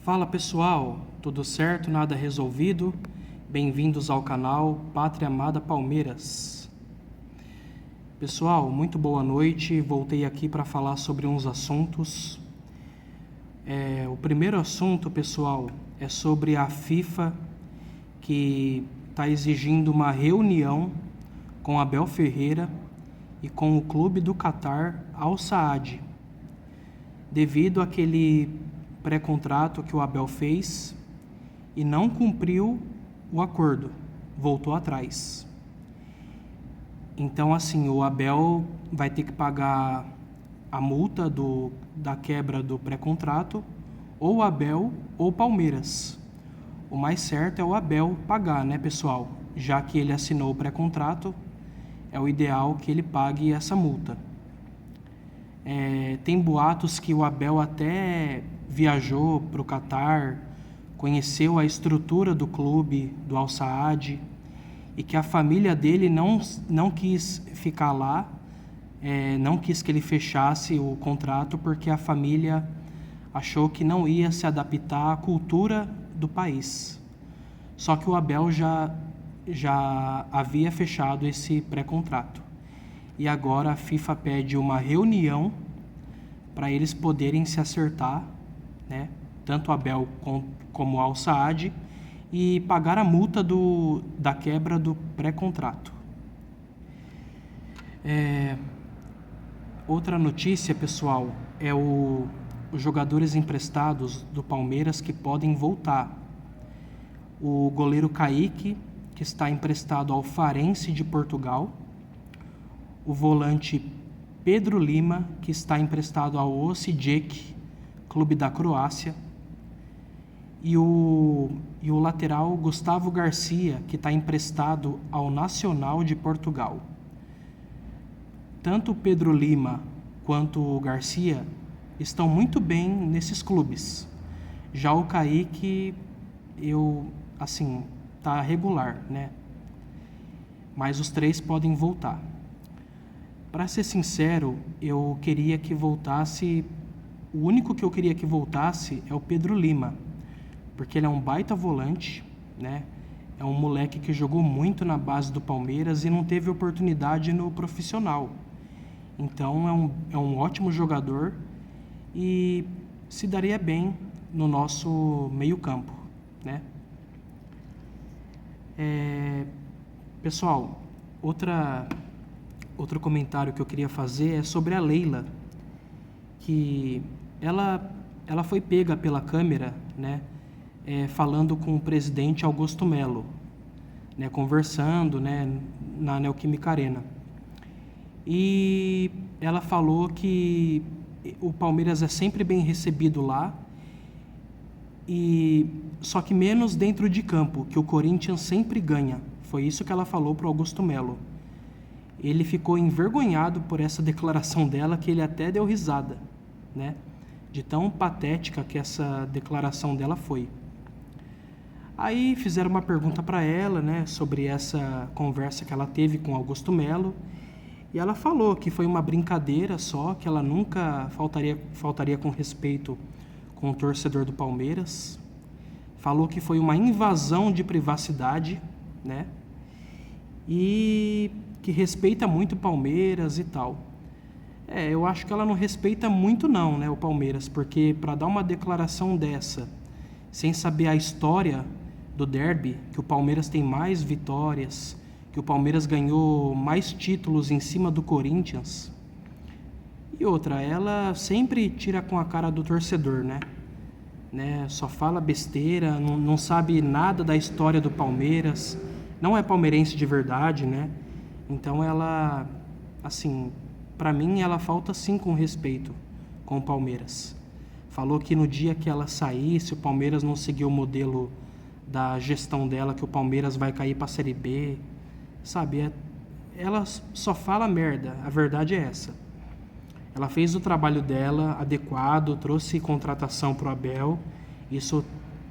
Fala pessoal, tudo certo? Nada resolvido? Bem-vindos ao canal Pátria Amada Palmeiras. Pessoal, muito boa noite. Voltei aqui para falar sobre uns assuntos. O primeiro assunto, pessoal, é sobre a FIFA, que está exigindo uma reunião com Abel Ferreira e com o clube do Catar, Al Saad, devido àquele pré-contrato que o Abel fez e não cumpriu o acordo, voltou atrás. Então, assim, o Abel vai ter que pagar a multa da quebra do pré-contrato, ou o Abel ou o Palmeiras. O mais certo é o Abel pagar, né, pessoal? Já que ele assinou o pré-contrato, é o ideal que ele pague essa multa. Tem boatos que o Abel até viajou para o Catar, conheceu a estrutura do clube, do Al Saad, e que a família dele não quis ficar lá, não quis que ele fechasse o contrato, porque a família achou que não ia se adaptar à cultura do país. Só que o Abel já havia fechado esse pré-contrato. E agora a FIFA pede uma reunião para eles poderem se acertar, né? Tanto o Abel como o Al Saad, e pagar a multa da quebra do pré-contrato. Outra notícia, pessoal, é os jogadores emprestados do Palmeiras que podem voltar. O goleiro Kaique, que está emprestado ao Farense de Portugal. O volante Pedro Lima, que está emprestado ao Osijek, clube da Croácia. E o lateral Gustavo Garcia, que está emprestado ao Nacional de Portugal. Tanto o Pedro Lima quanto o Garcia estão muito bem nesses clubes. Já o Kaique, tá regular, né? Mas os três podem voltar. Para ser sincero, eu queria que voltasse... O único que eu queria que voltasse é o Pedro Lima, porque ele é um baita volante, né? É um moleque que jogou muito na base do Palmeiras e não teve oportunidade no profissional. Então é um ótimo jogador e se daria bem no nosso meio-campo, né? Pessoal, outro comentário que eu queria fazer é sobre a Leila, que ela foi pega pela câmera, né, falando com o presidente Augusto Melo, né, conversando, né, na Neoquímica Arena. E ela falou que o Palmeiras é sempre bem recebido lá, só que menos dentro de campo, que o Corinthians sempre ganha. Foi isso que ela falou para o Augusto Melo. Ele ficou envergonhado por essa declaração dela, que ele até deu risada, né? De tão patética que essa declaração dela foi. Aí fizeram uma pergunta para ela, né, sobre essa conversa que ela teve com Augusto Melo, e ela falou que foi uma brincadeira só, que ela nunca faltaria com respeito com o torcedor do Palmeiras. Falou que foi uma invasão de privacidade, né? E que respeita muito o Palmeiras e tal. Eu acho que ela não respeita muito não, né, o Palmeiras, porque para dar uma declaração dessa, sem saber a história do derby, que o Palmeiras tem mais vitórias, que o Palmeiras ganhou mais títulos em cima do Corinthians. E outra, ela sempre tira com a cara do torcedor, né? Só fala besteira, não sabe nada da história do Palmeiras, não é palmeirense de verdade, né? Então ela, assim, para mim ela falta sim com respeito com o Palmeiras. Falou que no dia que ela saísse, o Palmeiras não seguiu o modelo da gestão dela, que o Palmeiras vai cair para a Série B, sabe? Ela só fala merda, a verdade é essa. Ela fez o trabalho dela adequado, trouxe contratação para o Abel, isso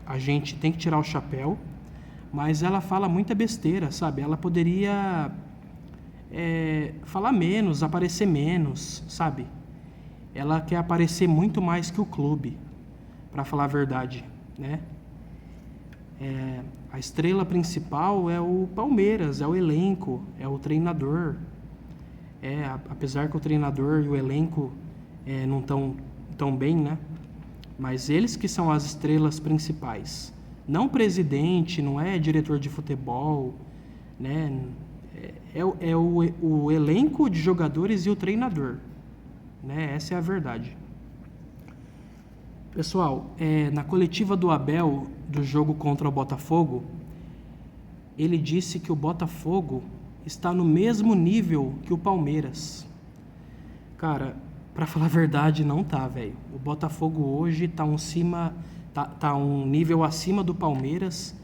a gente tem que tirar o chapéu, mas ela fala muita besteira, sabe? Ela poderia falar menos, aparecer menos, sabe? Ela quer aparecer muito mais que o clube, para falar a verdade. né? A estrela principal é o Palmeiras, é o elenco, é o treinador. Apesar que o treinador e o elenco não estão tão bem, né? Mas eles que são as estrelas principais. Não o presidente, não é diretor de futebol, né? O elenco de jogadores e o treinador, né? Essa é a verdade. Pessoal, na coletiva do Abel, do jogo contra o Botafogo, ele disse que o Botafogo está no mesmo nível que o Palmeiras. Cara, pra falar a verdade, não tá, velho. O Botafogo hoje tá um nível acima do Palmeiras,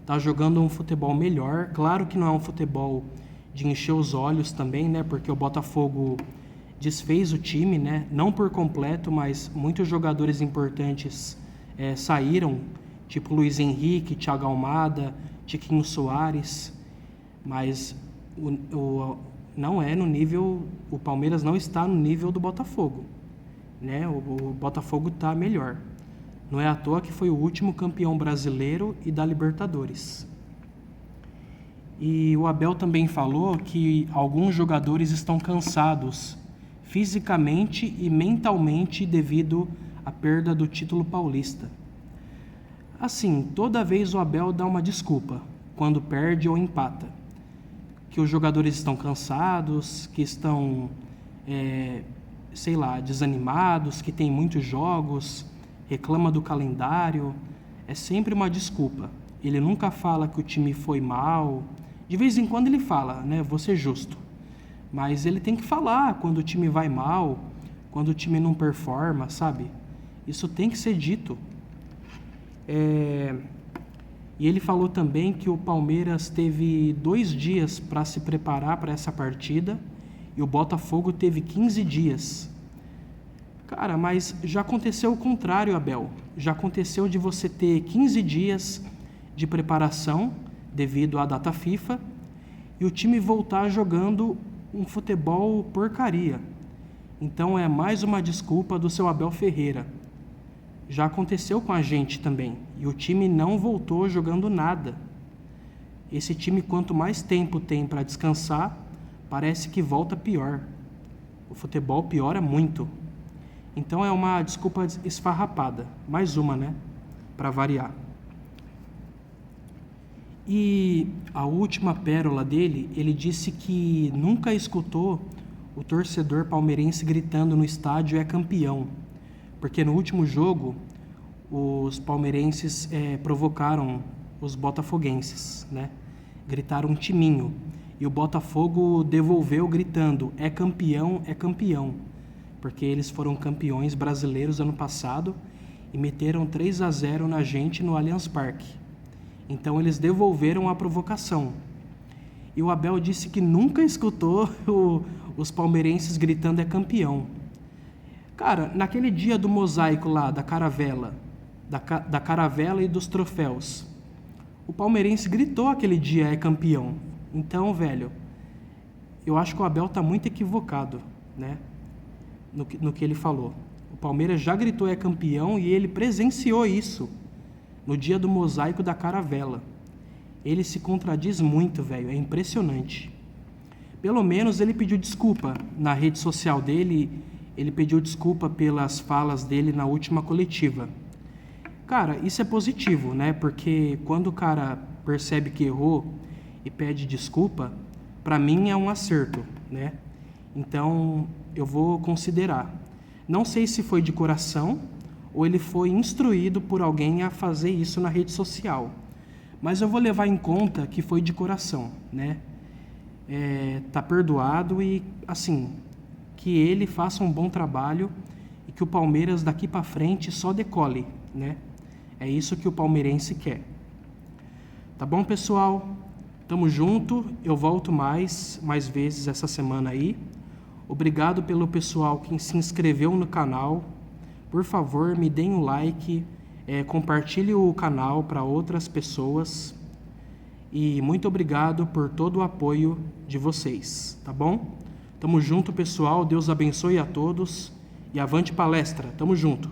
tá jogando um futebol melhor. Claro que não é um futebol de encher os olhos também, né? Porque o Botafogo desfez o time, né? Não por completo, mas muitos jogadores importantes saíram, tipo Luiz Henrique, Thiago Almada, Tiquinho Soares, mas não é no nível, o Palmeiras não está no nível do Botafogo, né? O Botafogo está melhor. Não é à toa que foi o último campeão brasileiro e da Libertadores. E o Abel também falou que alguns jogadores estão cansados fisicamente e mentalmente devido à perda do título paulista. Assim, toda vez o Abel dá uma desculpa quando perde ou empata. Que os jogadores estão cansados, que estão, desanimados, que tem muitos jogos, reclama do calendário. É sempre uma desculpa. Ele nunca fala que o time foi mal. De vez em quando ele fala, né? Vou ser justo. Mas ele tem que falar quando o time vai mal, quando o time não performa, sabe? Isso tem que ser dito. E ele falou também que o Palmeiras teve 2 dias para se preparar para essa partida e o Botafogo teve 15 dias. Cara, mas já aconteceu o contrário, Abel. Já aconteceu de você ter 15 dias de preparação devido à data FIFA e o time voltar jogando um futebol porcaria. Então é mais uma desculpa do seu Abel Ferreira. Já aconteceu com a gente também e o time não voltou jogando nada. Esse time, quanto mais tempo tem para descansar, parece que volta pior. O futebol piora muito. Então é uma desculpa esfarrapada. Mais uma, né? Para variar. E a última pérola dele, ele disse que nunca escutou o torcedor palmeirense gritando no estádio "é campeão", porque no último jogo os palmeirenses provocaram os botafoguenses, né? Gritaram um timinho e o Botafogo devolveu gritando "é campeão, é campeão", porque eles foram campeões brasileiros ano passado e meteram 3-0 na gente no Allianz Parque. Então eles devolveram a provocação. E o Abel disse que nunca escutou os palmeirenses gritando "é campeão". Cara, naquele dia do mosaico lá, da caravela e dos troféus, o palmeirense gritou aquele dia "é campeão". Então, velho, eu acho que o Abel tá muito equivocado, né? No que ele falou. O Palmeiras já gritou "é campeão" e ele presenciou isso no dia do mosaico da caravela. Ele se contradiz muito, velho, é impressionante. Pelo menos ele pediu desculpa na rede social dele, ele pediu desculpa pelas falas dele na última coletiva. Cara, isso é positivo, né? Porque quando o cara percebe que errou e pede desculpa, pra mim é um acerto, né? Então, eu vou considerar. Não sei se foi de coração ou ele foi instruído por alguém a fazer isso na rede social. Mas eu vou levar em conta que foi de coração, né? Tá perdoado e, assim, que ele faça um bom trabalho e que o Palmeiras daqui para frente só decole, né? É isso que o palmeirense quer. Tá bom, pessoal? Tamo junto. Eu volto mais vezes essa semana aí. Obrigado pelo pessoal que se inscreveu no canal. Por favor, me deem um like, compartilhe o canal para outras pessoas e muito obrigado por todo o apoio de vocês, tá bom? Tamo junto, pessoal, Deus abençoe a todos e avante palestra, tamo junto!